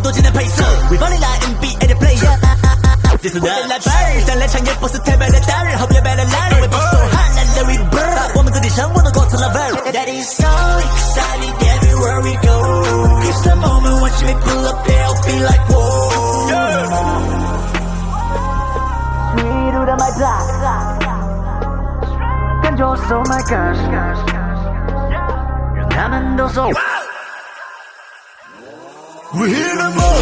都进来配色 We balling like NBA 的 player 这是我的来伴站来唱也不是太白的单儿后边摆了烂儿为不说喊来的 rebirth 把我们自己生活都过成了 verb That is so exciting everywhere we go It's the moment watching me pull up they'll be like whoa Sweet to my block 感觉 so my gosh 让他们都说 We hear the more